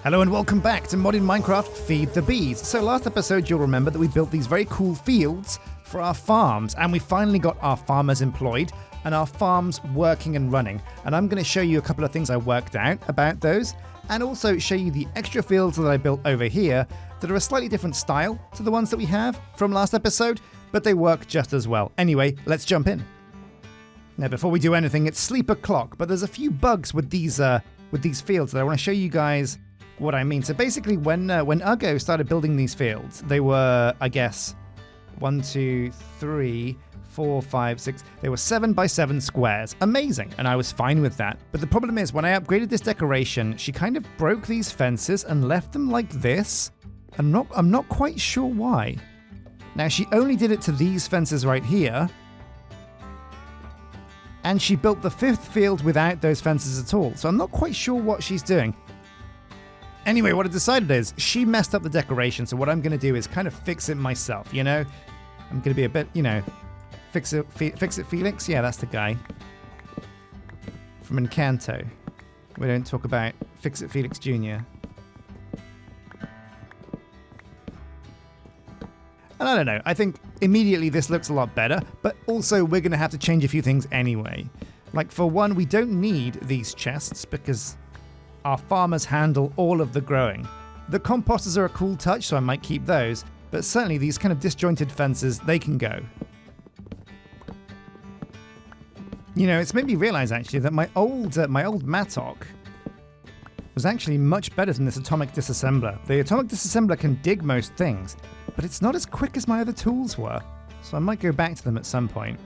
Hello and welcome back to Modded Minecraft Feed the Bees. So last episode you'll remember that we built these very cool fields for our farms, and we finally got our farmers employed and our farms working and running. And I'm going to show you a couple of things I worked out about those, and also show you the extra fields that I built over here that are a slightly different style to the ones that we have from last episode, but they work just as well. Anyway, let's jump in. Now before we do anything, it's sleep o'clock, but there's a few bugs with these fields that I want to show you guys what I mean. So basically when Uggo started building these fields, they were, I guess, 1, 2, 3, 4, 5, 6, they were 7 by 7 squares. Amazing, and I was fine with that. But the problem is, when I upgraded this decoration, she kind of broke these fences and left them like this. I'm not quite sure why. Now, she only did it to these fences right here, and she built the 5th field without those fences at all. So I'm not quite sure what she's doing. Anyway, what I decided is, she messed up the decoration, so what I'm going to do is kind of fix it myself, you know? I'm going to be a bit, you know, Fix it Felix? Yeah, that's the guy. From Enchanter. We don't talk about Fix It Felix Jr. And I don't know, I think immediately this looks a lot better, but also we're going to have to change a few things anyway. Like, for one, we don't need these chests because our farmers handle all of the growing. The composters are a cool touch, so I might keep those, but certainly these kind of disjointed fences, they can go. You know, it's made me realize actually that my old Mattock was actually much better than this atomic disassembler. The atomic disassembler can dig most things, but it's not as quick as my other tools were, so I might go back to them at some point.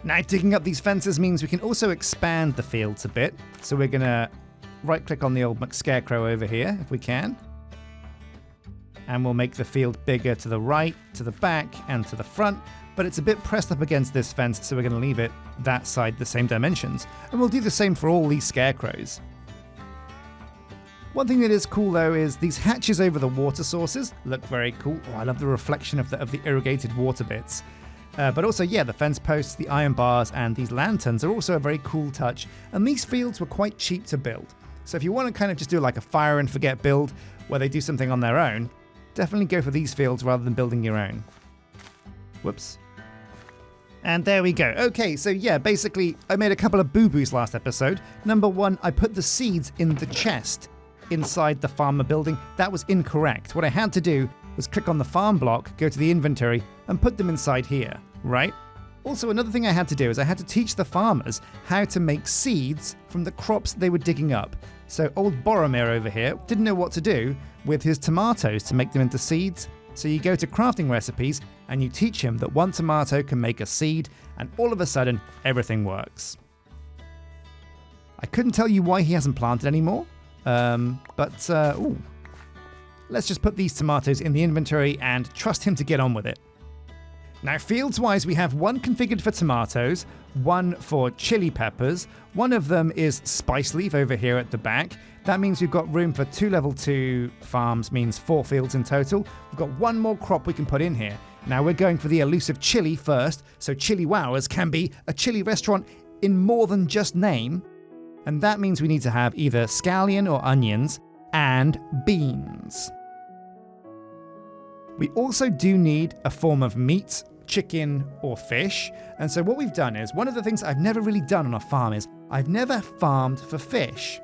Now, digging up these fences means we can also expand the fields a bit, so we're gonna right-click on the old McScarecrow over here, if we can. And we'll make the field bigger to the right, to the back, and to the front, but it's a bit pressed up against this fence, so we're going to leave it that side the same dimensions. And we'll do the same for all these scarecrows. One thing that is cool, though, is these hatches over the water sources look very cool. Oh, I love the reflection of the irrigated water bits. But also, yeah, the fence posts, the iron bars, and these lanterns are also a very cool touch. And these fields were quite cheap to build. So if you want to kind of just do like a fire and forget build where they do something on their own, definitely go for these fields rather than building your own. Whoops. And there we go. Okay, so yeah, basically I made a couple of boo-boos last episode. Number one, I put the seeds in the chest inside the farmer building. That was incorrect. What I had to do was click on the farm block, go to the inventory, and put them inside here, right? Also, another thing I had to do is I had to teach the farmers how to make seeds from the crops they were digging up. So old Boromir over here didn't know what to do with his tomatoes to make them into seeds. So you go to crafting recipes and you teach him that one tomato can make a seed, and all of a sudden everything works. I couldn't tell you why he hasn't planted anymore, but let's just put these tomatoes in the inventory and trust him to get on with it. Now, fields-wise, we have one configured for tomatoes, one for chili peppers, one of them is spice leaf over here at the back. That means we've got room for 2 level 2 farms, means 4 fields in total. We've got one more crop we can put in here. Now, we're going for the elusive chili first, so Chili Wowers can be a chili restaurant in more than just name. And that means we need to have either scallion or onions and beans. We also do need a form of meat, chicken or fish. And so what we've done is, one of the things I've never really done on a farm is I've never farmed for fish.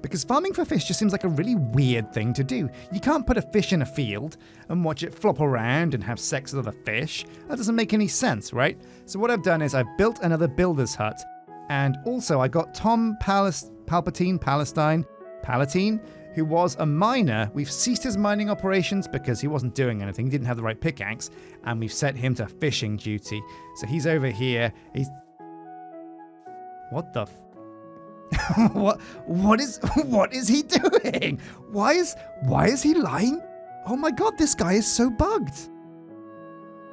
Because farming for fish just seems like a really weird thing to do. You can't put a fish in a field and watch it flop around and have sex with other fish. That doesn't make any sense, right? So what I've done is I've built another builder's hut, and also I got Tom Palatine, who was a miner. We've ceased his mining operations because he wasn't doing anything. He didn't have the right pickaxe, and we've set him to fishing duty. So he's over here. He's... What the... What is he doing? Why is he lying? Oh my god, this guy is so bugged.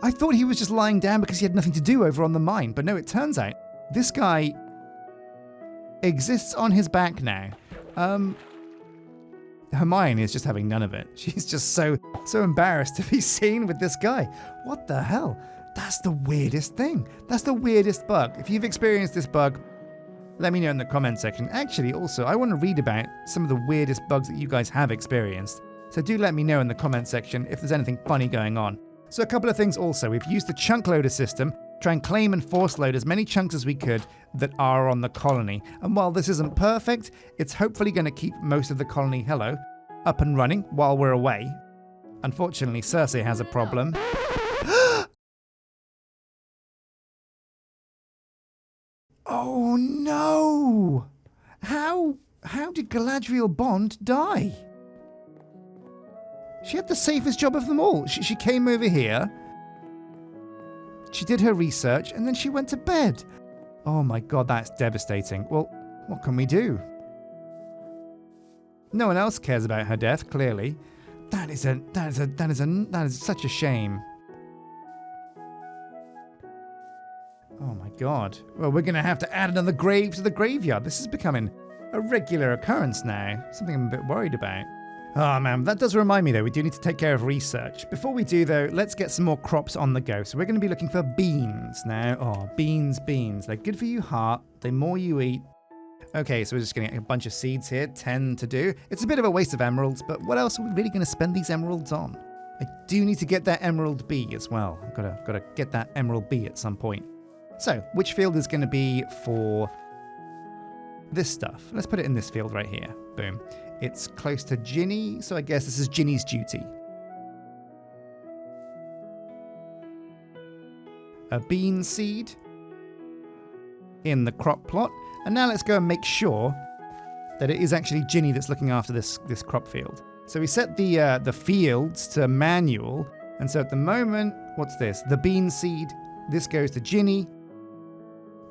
I thought he was just lying down because he had nothing to do over on the mine, but no, it turns out this guy exists on his back now. Hermione is just having none of it. She's just so embarrassed to be seen with this guy. What the hell? That's the weirdest thing. That's the weirdest bug. If you've experienced this bug, Let me know in the comment section. Actually, also, I want to read about some of the weirdest bugs that you guys have experienced. So do let me know in the comment section if there's anything funny going on. So a couple of things also. We've used the chunk loader system, try and claim and force load as many chunks as we could that are on the colony. And while this isn't perfect, it's hopefully going to keep most of the colony, up and running while we're away. Unfortunately, Cersei has a problem. Oh no! How did Galadriel Bond die? She had the safest job of them all. She came over here, she did her research, and then she went to bed. Oh my god, that's devastating. Well, what can we do? No one else cares about her death, clearly. That is such a shame. Oh my god. Well, we're gonna have to add another grave to the graveyard. This is becoming a regular occurrence now. Something I'm a bit worried about. Oh man, that does remind me though, we do need to take care of research. Before we do though, let's get some more crops on the go. So we're going to be looking for beans now. Oh, beans. They're good for your heart. The more you eat. Okay, so we're just going to get a bunch of seeds here, 10 to do. It's a bit of a waste of emeralds, but what else are we really going to spend these emeralds on? I do need to get that emerald bee as well. I've got to get that emerald bee at some point. So, which field is going to be for this stuff? Let's put it in this field right here. Boom. It's close to Ginny, so I guess this is Ginny's duty. A bean seed in the crop plot. And now let's go and make sure that it is actually Ginny that's looking after this crop field. So we set the fields to manual. And so at the moment, what's this? The bean seed. This goes to Ginny.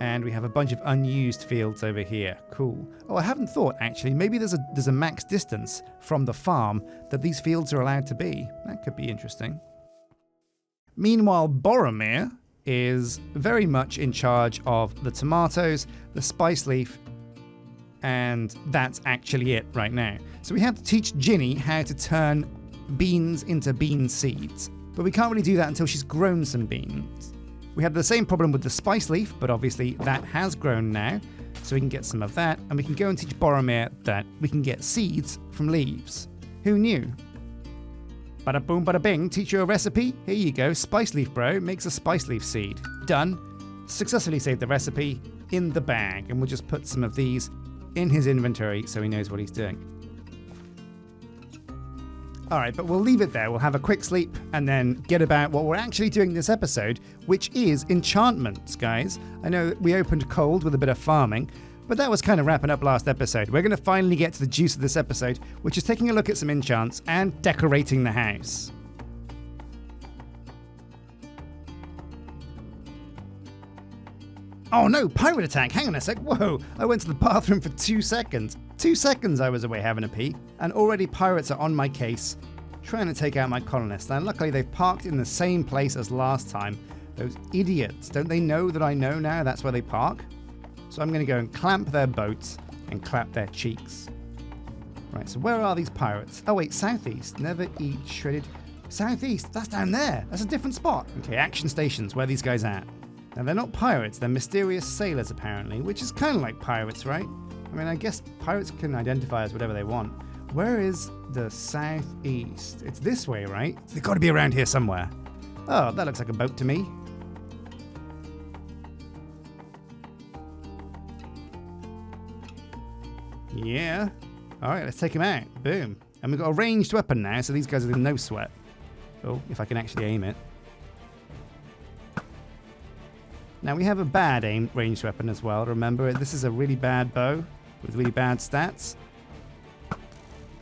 And we have a bunch of unused fields over here. Cool. Oh, I haven't thought, actually. Maybe there's a max distance from the farm that these fields are allowed to be. That could be interesting. Meanwhile, Boromir is very much in charge of the tomatoes, the spice leaf, and that's actually it right now. So we have to teach Ginny how to turn beans into bean seeds. But we can't really do that until she's grown some beans. We had the same problem with the spice leaf, but obviously that has grown now, so we can get some of that, and we can go and teach Boromir that we can get seeds from leaves. Who knew? Bada boom, bada bing, teach you a recipe? Here you go, spice leaf bro makes a spice leaf seed. Done. Successfully saved the recipe in the bag, and we'll just put some of these in his inventory so he knows what he's doing. Alright, but we'll leave it there. We'll have a quick sleep and then get about what we're actually doing this episode, which is enchantments, guys. I know we opened cold with a bit of farming, but that was kind of wrapping up last episode. We're going to finally get to the juice of this episode, which is taking a look at some enchants and decorating the house. Oh no, pirate attack, hang on a sec, whoa, I went to the bathroom for 2 seconds. 2 seconds I was away having a pee, and already pirates are on my case, trying to take out my colonists. And luckily they've parked in the same place as last time. Those idiots, don't they know that I know now that's where they park? So I'm going to go and clamp their boats and clap their cheeks. Right, so where are these pirates? Oh wait, southeast, never eat shredded. Southeast, that's down there, that's a different spot. Okay, action stations, where are these guys at? Now they're not pirates, they're mysterious sailors apparently, which is kind of like pirates, right? I mean, I guess pirates can identify as whatever they want. Where is the southeast? It's this way, right? They've got to be around here somewhere. Oh, that looks like a boat to me. Yeah. Alright, let's take him out. Boom. And we've got a ranged weapon now, so these guys are in no sweat. Oh, if I can actually aim it. Now we have a bad ranged weapon as well. Remember, this is a really bad bow with really bad stats.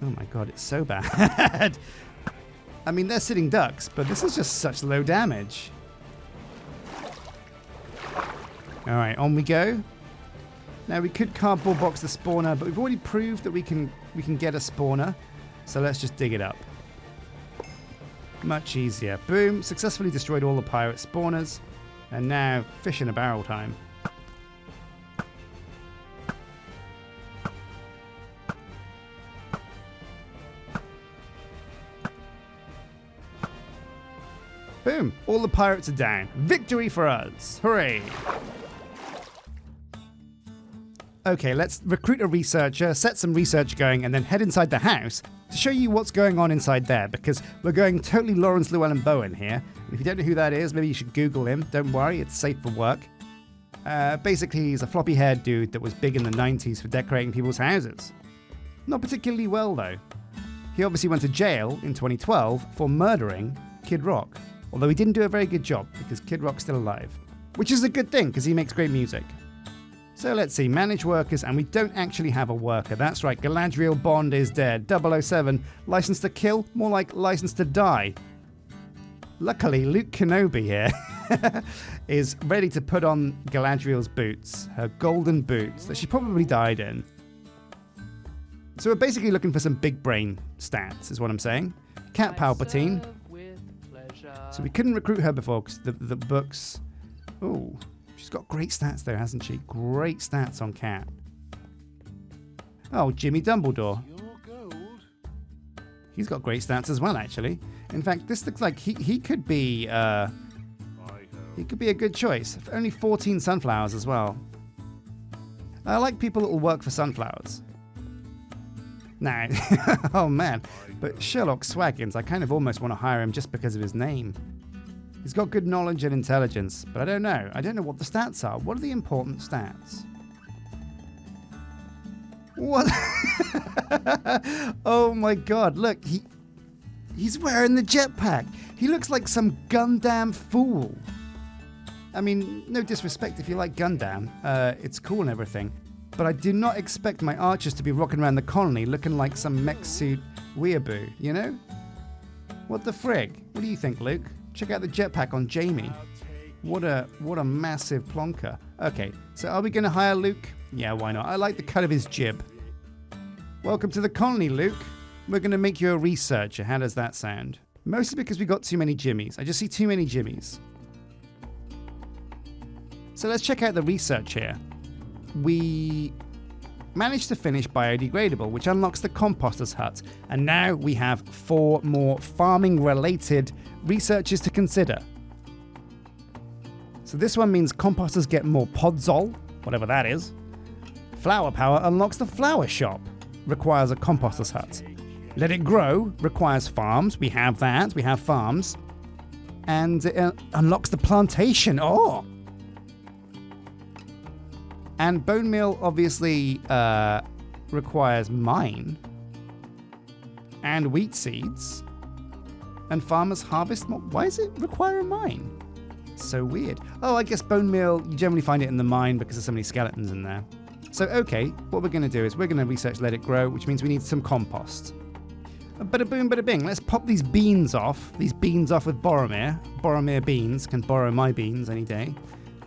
Oh my god, it's so bad. I mean, they're sitting ducks, but this is just such low damage. Alright, on we go. Now we could cardboard box the spawner, but we've already proved that we can get a spawner. So let's just dig it up. Much easier. Boom, successfully destroyed all the pirate spawners. And now, fish in a barrel time. Boom! All the pirates are down. Victory for us! Hooray! Okay, let's recruit a researcher, set some research going, and then head inside the house to show you what's going on inside there, because we're going totally Lawrence Llewellyn Bowen here. If you don't know who that is, maybe you should Google him. Don't worry, it's safe for work. Basically, he's a floppy-haired dude that was big in the 90s for decorating people's houses. Not particularly well, though. He obviously went to jail in 2012 for murdering Kid Rock, although he didn't do a very good job because Kid Rock's still alive, which is a good thing because he makes great music. So let's see, manage workers, and we don't actually have a worker. That's right, Galadriel Bond is dead. 007, license to kill, more like license to die. Luckily, Luke Kenobi here is ready to put on Galadriel's boots, her golden boots that she probably died in. So we're basically looking for some big brain stats, is what I'm saying. Cat Palpatine. So we couldn't recruit her before because the books... Ooh, she's got great stats there, hasn't she? Great stats on Cat. Oh, Jimmy Dumbledore. He's got great stats as well, actually. In fact, this looks like he could be a good choice. Only 14 sunflowers as well. I like people that will work for sunflowers. Nah, oh man. But Sherlock Swaggins, I kind of almost want to hire him just because of his name. He's got good knowledge and intelligence, but I don't know. I don't know what the stats are. What are the important stats? What? Oh my god, look, he's wearing the jetpack. He looks like some Gundam fool. I mean, no disrespect if you like Gundam. It's cool and everything. But I do not expect my archers to be rocking around the colony looking like some mech suit weeaboo, you know? What the frig? What do you think, Luke? Check out the jetpack on Jamie. What a massive plonker. Okay, so are we going to hire Luke? Yeah, why not? I like the cut of his jib. Welcome to the colony, Luke. We're going to make you a researcher. How does that sound? Mostly because we got too many Jimmies. I just see too many Jimmies. So let's check out the research here. We managed to finish biodegradable, which unlocks the composter's hut. And now we have 4 more farming-related researches to consider. So this one means composters get more podzol, whatever that is. Flower power unlocks the flower shop, requires a composter's hut. Let it grow requires farms. We have that. We have farms. And it unlocks the plantation. Oh! And bone meal obviously requires mine. And wheat seeds. And farmers harvest more. Why does it require a mine? So weird. Oh, I guess bone meal, you generally find it in the mine because there's so many skeletons in there. So, okay, what we're going to do is we're going to research let it grow, which means we need some compost. Bada boom, bada bing. Let's pop these beans off. These beans off with Boromir. Boromir beans. Can borrow my beans any day.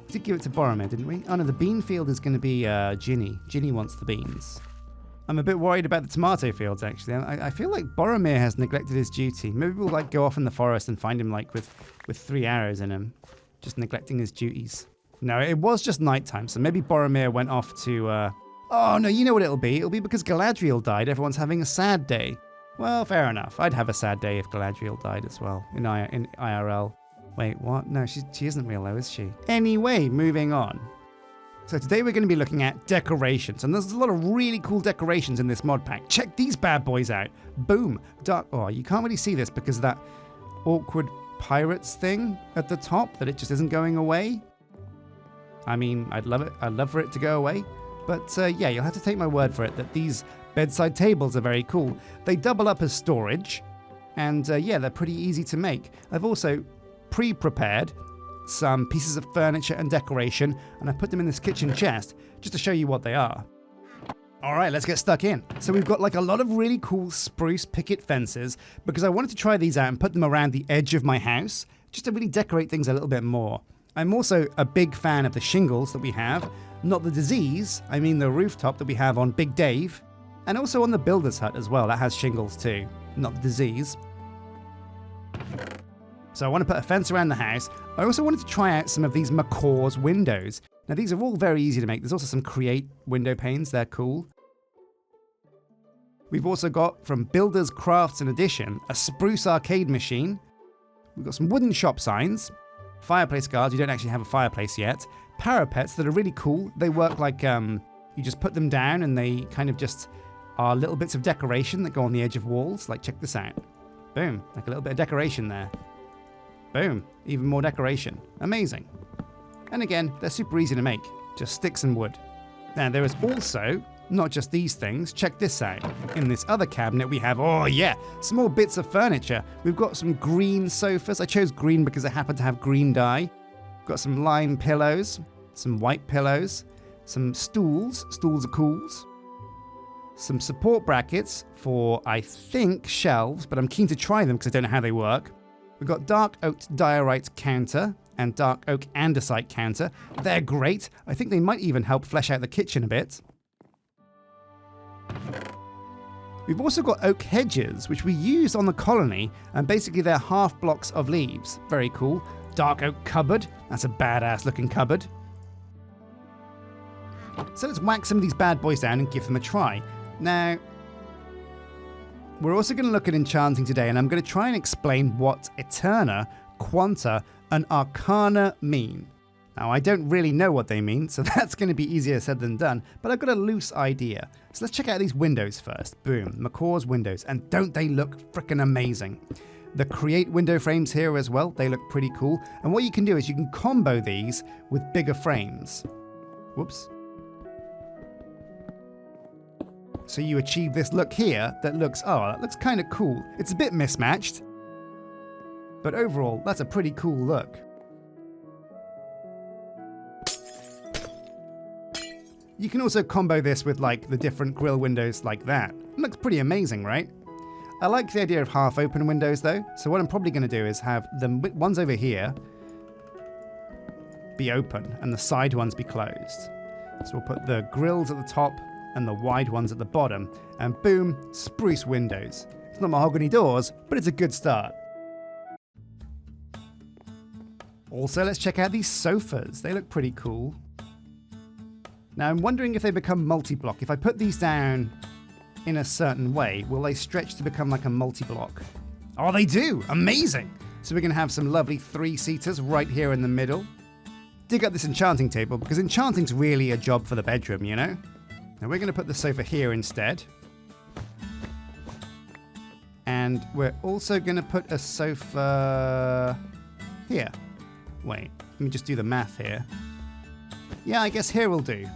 We did give it to Boromir, didn't we? Oh no, the bean field is going to be Ginny. Ginny wants the beans. I'm a bit worried about the tomato fields, actually. I feel like Boromir has neglected his duty. Maybe we'll like go off in the forest and find him like with 3 arrows in him. Just neglecting his duties. No, it was just nighttime, so maybe Boromir went off to... Oh no, you know what it'll be. It'll be because Galadriel died. Everyone's having a sad day. Well, fair enough. I'd have a sad day if Galadriel died as well in IRL. Wait, what? No, she isn't real though, is she? Anyway, moving on. So today we're going to be looking at decorations, and there's a lot of really cool decorations in this mod pack. Check these bad boys out. Boom. Dark. Oh, you can't really see this because of that awkward pirates thing at the top, that it just isn't going away. I mean, I'd love it. I'd love for it to go away. But yeah, you'll have to take my word for it that these bedside tables are very cool. They double up as storage, and yeah, they're pretty easy to make. I've also pre-prepared some pieces of furniture and decoration, and I put them in this kitchen chest just to show you what they are. All right, let's get stuck in. So we've got like a lot of really cool spruce picket fences because I wanted to try these out and put them around the edge of my house just to really decorate things a little bit more. I'm also a big fan of the shingles that we have, not the disease, I mean the rooftop that we have on Big Dave, and also on the builder's hut as well, that has shingles too, not the disease. So I want to put a fence around the house. I also wanted to try out some of these Macaws Windows. Now these are all very easy to make. There's also some Create window panes, they're cool. We've also got, from Builders, Crafts and Addition, a Spruce arcade machine. We've got some wooden shop signs. Fireplace guards, you don't actually have a fireplace yet. Parapets that are really cool. They work like You just put them down and they kind of just are little bits of decoration that go on the edge of walls. Like, check this out. Boom, like a little bit of decoration there. Boom, even more decoration. Amazing. And again, they're super easy to make. Just sticks and wood. Now, there is also not just these things. Check this out. In this other cabinet, we have, oh yeah, some more bits of furniture. We've got some green sofas. I chose green because I happen to have green dye. Got some lime pillows, some white pillows, some stools. Stools are cools. Some support brackets for, I think, shelves, but I'm keen to try them because I don't know how they work. We've got dark oak diorite counter and dark oak andesite counter. They're great. I think they might even help flesh out the kitchen a bit. We've also got oak hedges, which we used on the colony, and basically they're half blocks of leaves. Very cool. Dark oak cupboard. That's a badass looking cupboard. So let's whack some of these bad boys down and give them a try. Now, we're also going to look at enchanting today, and I'm going to try and explain what Eterna, Quanta, and Arcana mean. Now, I don't really know what they mean, so that's going to be easier said than done, but I've got a loose idea. So let's check out these windows first. Boom, Macaws Windows, and don't they look frickin' amazing? The Create window frames here as well, they look pretty cool, and what you can do is you can combo these with bigger frames. Whoops. So you achieve this look here that looks kind of cool. It's a bit mismatched, but overall, that's a pretty cool look. You can also combo this with like the different grill windows like that. It looks pretty amazing, right? I like the idea of half open windows though, so what I'm probably going to do is have the ones over here be open and the side ones be closed. So we'll put the grills at the top and the wide ones at the bottom, and boom, spruce windows. It's not mahogany doors, but it's a good start. Also, let's check out these sofas. They look pretty cool. Now, I'm wondering if they become multi-block. If I put these down in a certain way, will they stretch to become like a multi-block? Oh, they do! Amazing! So we're going to have some lovely three-seaters right here in the middle. Dig up this enchanting table, because enchanting's really a job for the bedroom, you know? Now we're going to put the sofa here instead. And we're also going to put a sofa here. Wait, let me just do the math here. Yeah, I guess here will do.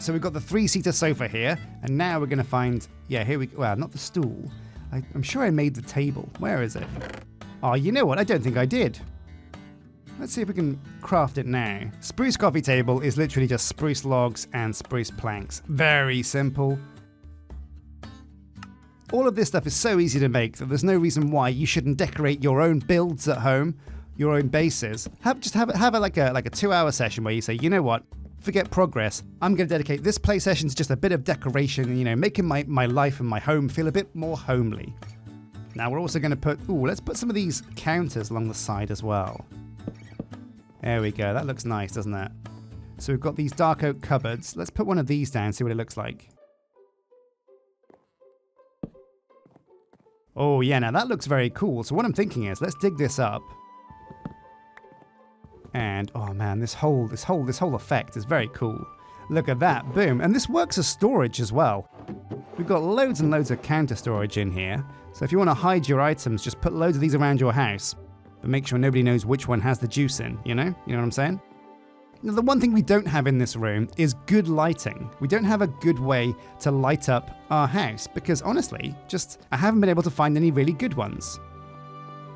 So we've got the three-seater sofa here, and now we're going to find, yeah, here we go. Well, not the stool. I'm sure I made the table. Where is it? Oh, you know what? I don't think I did. Let's see if we can craft it now. Spruce coffee table is literally just spruce logs and spruce planks. Very simple. All of this stuff is so easy to make that there's no reason why you shouldn't decorate your own builds at home, your own bases. Have like a 2-hour session where you say, you know what? Forget progress. I'm going to dedicate this play session to just a bit of decoration, you know, making my life and my home feel a bit more homely. Now we're also going to put, let's put some of these counters along the side as well. There we go. That looks nice, doesn't it? So we've got these dark oak cupboards. Let's put one of these down, see what it looks like. Oh yeah, now that looks very cool. So what I'm thinking is, let's dig this up. And oh man, this whole effect is very cool. Look at that, boom. And this works as storage as well. We've got loads and loads of counter storage in here. So if you want to hide your items, just put loads of these around your house. But make sure nobody knows which one has the juice in, you know? You know what I'm saying? Now, the one thing we don't have in this room is good lighting. We don't have a good way to light up our house because honestly, I haven't been able to find any really good ones.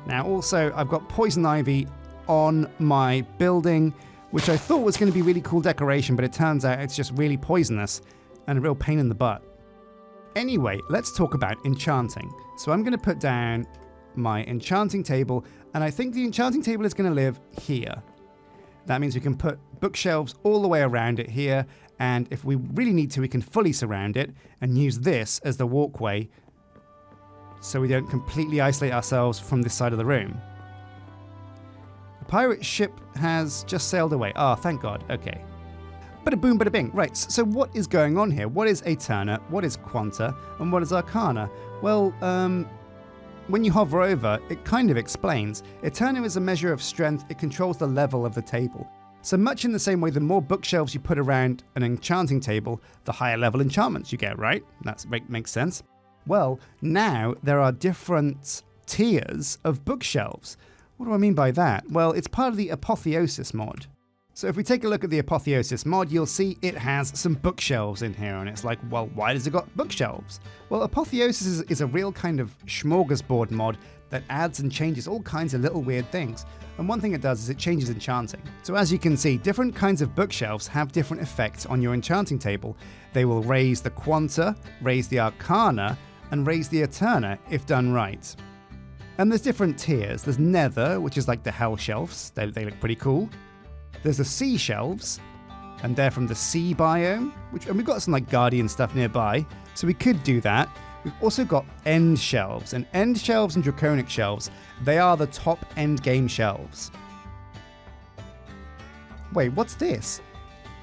Now also, I've got poison ivy on my building, which I thought was going to be really cool decoration, but it turns out it's just really poisonous and a real pain in the butt. Anyway, let's talk about enchanting. So I'm going to put down my enchanting table, and I think the enchanting table is going to live here. That means we can put bookshelves all the way around it here, and if we really need to, we can fully surround it and use this as the walkway so we don't completely isolate ourselves from this side of the room. The pirate ship has just sailed away. Oh, thank God. Okay. Bada boom, bada bing. Right, so what is going on here? What is Eterna? What is Quanta? And what is Arcana? Well, when you hover over, it kind of explains. Eterna is a measure of strength. It controls the level of the table. So much in the same way, the more bookshelves you put around an enchanting table, the higher level enchantments you get, right? That makes sense. Well, now there are different tiers of bookshelves. What do I mean by that? Well, it's part of the Apotheosis mod. So if we take a look at the Apotheosis mod, you'll see it has some bookshelves in here, and it's like, well, why does it got bookshelves? Well, Apotheosis is a real kind of smorgasbord mod that adds and changes all kinds of little weird things. And one thing it does is it changes enchanting. So as you can see, different kinds of bookshelves have different effects on your enchanting table. They will raise the Quanta, raise the Arcana, and raise the Eterna if done right. And there's different tiers. There's Nether, which is like the Hell Shelves. They look pretty cool. There's the Sea Shelves, and they're from the Sea biome, and we've got some like Guardian stuff nearby, so we could do that. We've also got End Shelves, and End Shelves and Draconic Shelves, they are the top end game shelves. Wait, what's this?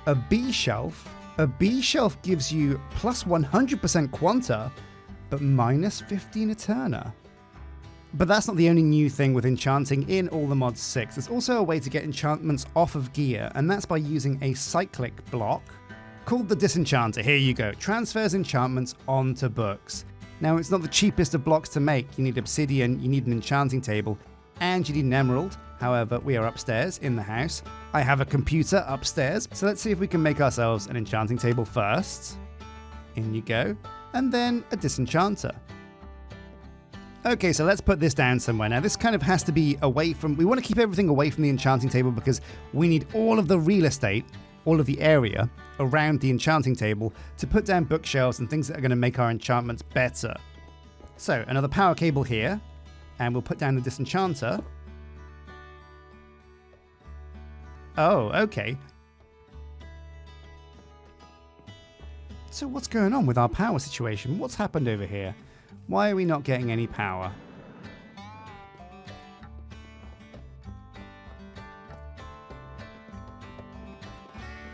A B Shelf? A B Shelf gives you plus 100% Quanta, but minus 15 Eterna. But that's not the only new thing with enchanting in all the mods 6. There's also a way to get enchantments off of gear, and that's by using a cyclic block called the Disenchanter. Here you go. Transfers enchantments onto books. Now, it's not the cheapest of blocks to make. You need obsidian, you need an enchanting table, and you need an emerald. However, we are upstairs in the house. I have a computer upstairs, so let's see if we can make ourselves an enchanting table first. In you go. And then a Disenchanter. Okay, so let's put this down somewhere. Now, this kind of has to be away from... We want to keep everything away from the enchanting table because we need all of the real estate, all of the area around the enchanting table to put down bookshelves and things that are going to make our enchantments better. So, another power cable here, and we'll put down the Disenchanter. Oh, okay. So what's going on with our power situation? What's happened over here? Why are we not getting any power?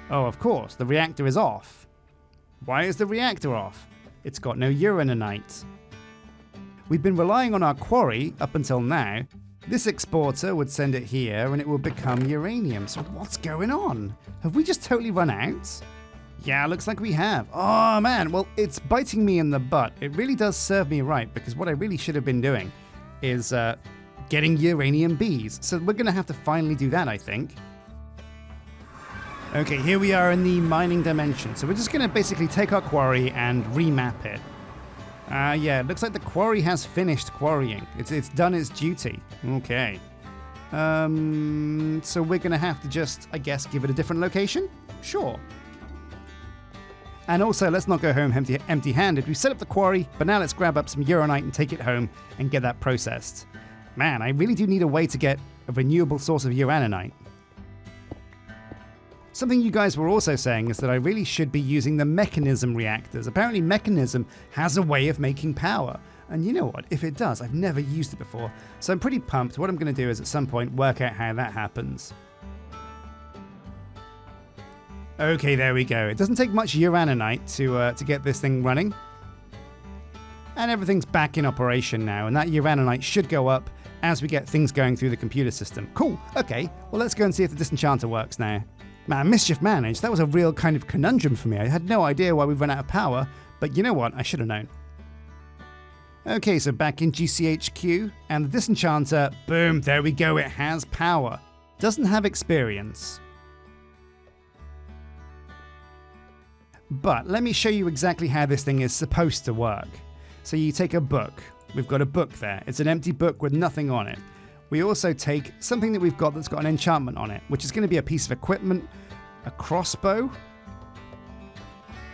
Oh, of course, the reactor is off. Why is the reactor off? It's got no uraninite. We've been relying on our quarry up until now. This exporter would send it here and it would become uranium. So what's going on? Have we just totally run out? Yeah, looks like we have. Oh man, well, it's biting me in the butt. It really does serve me right because what I really should have been doing is getting uranium bees. So we're going to have to finally do that, I think. Okay, here we are in the mining dimension. So we're just going to basically take our quarry and remap it. Yeah, it looks like the quarry has finished quarrying. It's done its duty. Okay. So we're going to have to just, I guess, give it a different location? Sure. And also, let's not go home empty-handed. We set up the quarry, but now let's grab up some uranite and take it home and get that processed. Man, I really do need a way to get a renewable source of uraninite. Something you guys were also saying is that I really should be using the mechanism reactors. Apparently, mechanism has a way of making power. And you know what? If it does, I've never used it before. So I'm pretty pumped. What I'm going to do is at some point work out how that happens. Okay, there we go. It doesn't take much uraninite to get this thing running. And everything's back in operation now, and that uraninite should go up as we get things going through the computer system. Cool. Okay, well, let's go and see if the Disenchanter works now. Man, mischief managed. That was a real kind of conundrum for me. I had no idea why we'd run out of power, but you know what? I should have known. Okay, so back in GCHQ, and the Disenchanter, boom, there we go. It has power. Doesn't have experience. But let me show you exactly how this thing is supposed to work. So you take a book. We've got a book there. It's an empty book with nothing on it. We also take something that we've got that's got an enchantment on it, which is going to be a piece of equipment, a crossbow.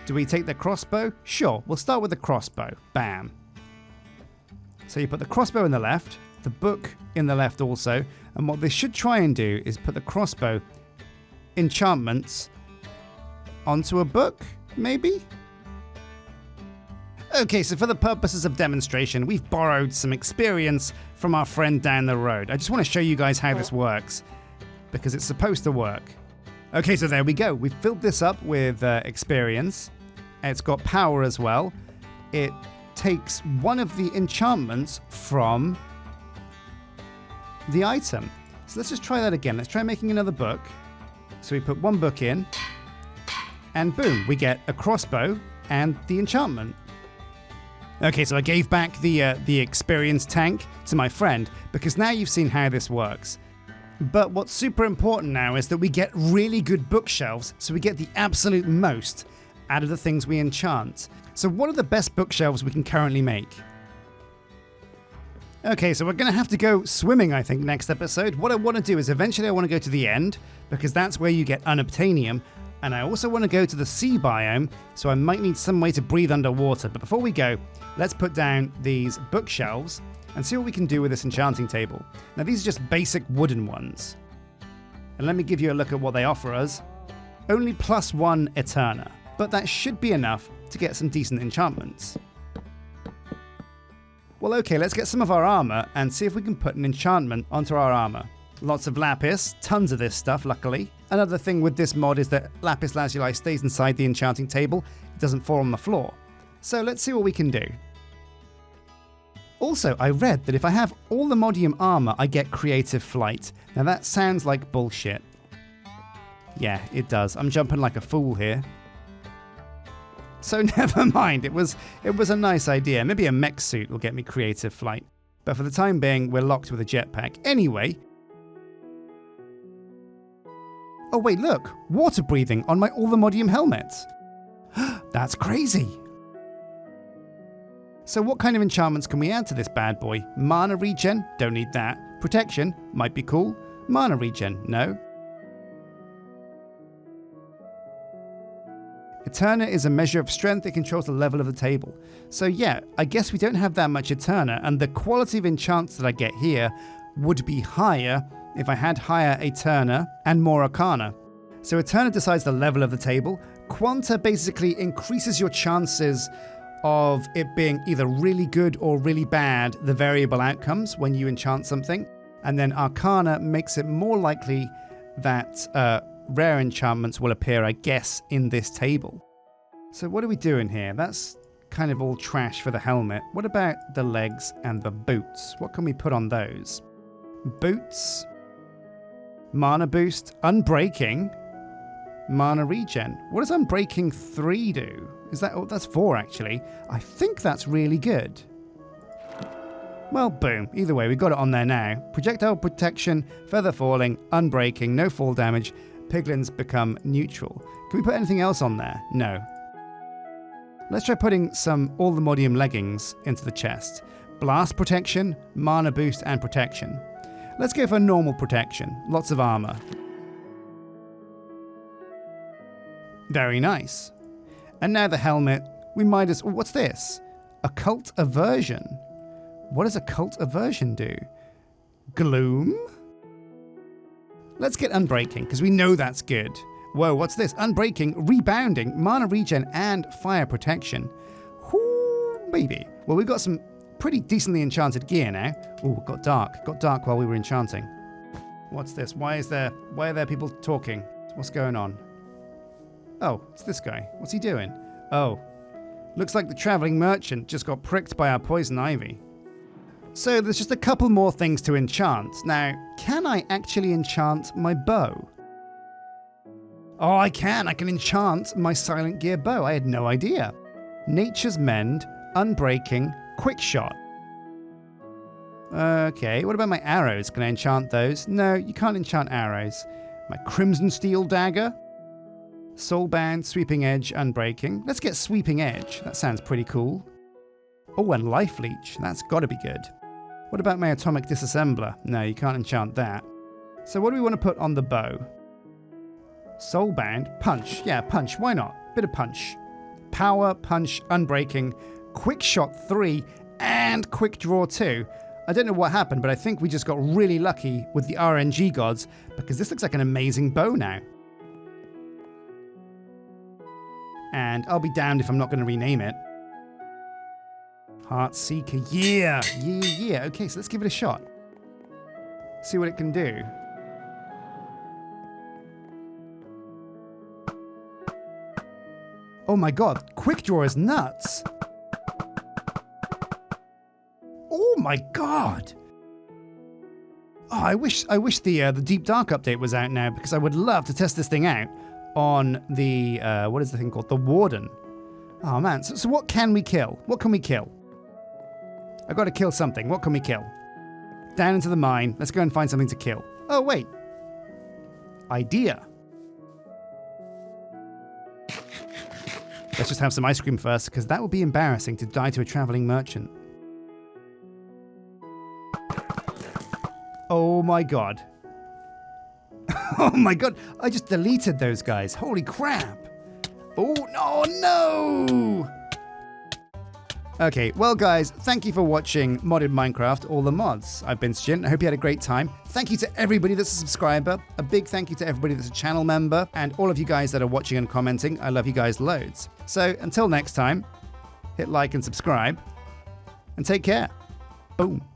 Do we take the crossbow? Sure, we'll start with the crossbow. Bam. So you put the crossbow in the left, the book in the left also, and what this should try and do is put the crossbow enchantments onto a book, maybe? Okay, so for the purposes of demonstration, we've borrowed some experience from our friend down the road. I just want to show you guys how this works, because it's supposed to work. Okay, so there we go. We've filled this up with experience. It's got power as well. It takes one of the enchantments from the item. So let's just try that again. Let's try making another book. So we put one book in, and boom, we get a crossbow and the enchantment. Okay, so I gave back the experience tank to my friend, because now you've seen how this works. But what's super important now is that we get really good bookshelves, so we get the absolute most out of the things we enchant. So what are the best bookshelves we can currently make? Okay, so we're going to have to go swimming, I think, next episode. What I want to do is eventually I want to go to the end, because that's where you get unobtainium, and I also want to go to the sea biome, so I might need some way to breathe underwater. But before we go, let's put down these bookshelves and see what we can do with this enchanting table. Now, these are just basic wooden ones. And let me give you a look at what they offer us. Only +1 Eterna, but that should be enough to get some decent enchantments. Well, okay, let's get some of our armor and see if we can put an enchantment onto our armor. Lots of lapis, tons of this stuff, luckily. Another thing with this mod is that lapis lazuli stays inside the enchanting table. It doesn't fall on the floor. So let's see what we can do. Also, I read that if I have all the modium armor, I get creative flight. Now that sounds like bullshit. Yeah, it does. I'm jumping like a fool here. So never mind, it was a nice idea. Maybe a mech suit will get me creative flight. But for the time being, we're locked with a jetpack. Anyway. Oh wait, look! Water breathing on my all the modium helmets. That's crazy! So what kind of enchantments can we add to this bad boy? Mana regen? Don't need that. Protection? Might be cool. Mana regen? No. Eterna is a measure of strength. It controls the level of the table. So yeah, I guess we don't have that much Eterna, and the quality of enchants that I get here would be higher if I had higher Eterna and more Arcana. So Eterna decides the level of the table. Quanta basically increases your chances of it being either really good or really bad, the variable outcomes when you enchant something. And then Arcana makes it more likely that rare enchantments will appear, I guess, in this table. So what are we doing here? That's kind of all trash for the helmet. What about the legs and the boots? What can we put on those? Boots, mana boost, unbreaking, mana regen. What does unbreaking 3 do? Is that, oh, that's 4 actually. I think that's really good. Well, boom. Either way, we've got it on there now. Projectile protection, feather falling, unbreaking, no fall damage. Piglins become neutral. Can we put anything else on there? No. Let's try putting some all the modium leggings into the chest. Blast protection, mana boost, and protection. Let's go for normal protection. Lots of armor. Very nice. And now the helmet. We might as... What's this? Occult aversion. What does occult aversion do? Gloom? Let's get unbreaking, because we know that's good. Whoa, what's this? Unbreaking, rebounding, mana regen, and fire protection. Whoo, baby. Well, we've got some pretty decently enchanted gear now. Ooh, it got dark. Got dark while we were enchanting. What's this? Why are there people talking? What's going on? Oh, it's this guy. What's he doing? Oh, looks like the traveling merchant just got pricked by our poison ivy. So there's just a couple more things to enchant. Now, can I actually enchant my bow? Oh, I can. I can enchant my Silent Gear bow. I had no idea. Nature's Mend, Unbreaking, Quick Shot. Okay, what about my arrows? Can I enchant those? No, you can't enchant arrows. My Crimson Steel Dagger. Soulbound, Sweeping Edge, Unbreaking. Let's get Sweeping Edge. That sounds pretty cool. Oh, and Life Leech. That's got to be good. What about my Atomic Disassembler? No, you can't enchant that. So what do we want to put on the bow? Soulbound, Punch. Yeah, Punch. Why not? Bit of Punch. Power, Punch, Unbreaking, Quick Shot 3, and Quick Draw 2. I don't know what happened, but I think we just got really lucky with the RNG gods, because this looks like an amazing bow now. And I'll be damned if I'm not going to rename it. Heartseeker, yeah. Okay, so let's give it a shot. See what it can do. Oh my god, Quick Draw is nuts. Oh my god. Oh, I wish the Deep Dark update was out now, because I would love to test this thing out on the, what is the thing called? The Warden. Oh man, so what can we kill? What can we kill? I gotta kill something. What can we kill? Down into the mine. Let's go and find something to kill. Oh, wait. Idea. Let's just have some ice cream first, because that would be embarrassing to die to a traveling merchant. Oh my god. Oh my god, I just deleted those guys. Holy crap. Oh, no! Okay, well guys, thank you for watching Modded Minecraft, all the mods. I've been Sjin. I hope you had a great time. Thank you to everybody that's a subscriber. A big thank you to everybody that's a channel member, and all of you guys that are watching and commenting. I love you guys loads. So until next time, hit like and subscribe, and take care. Boom.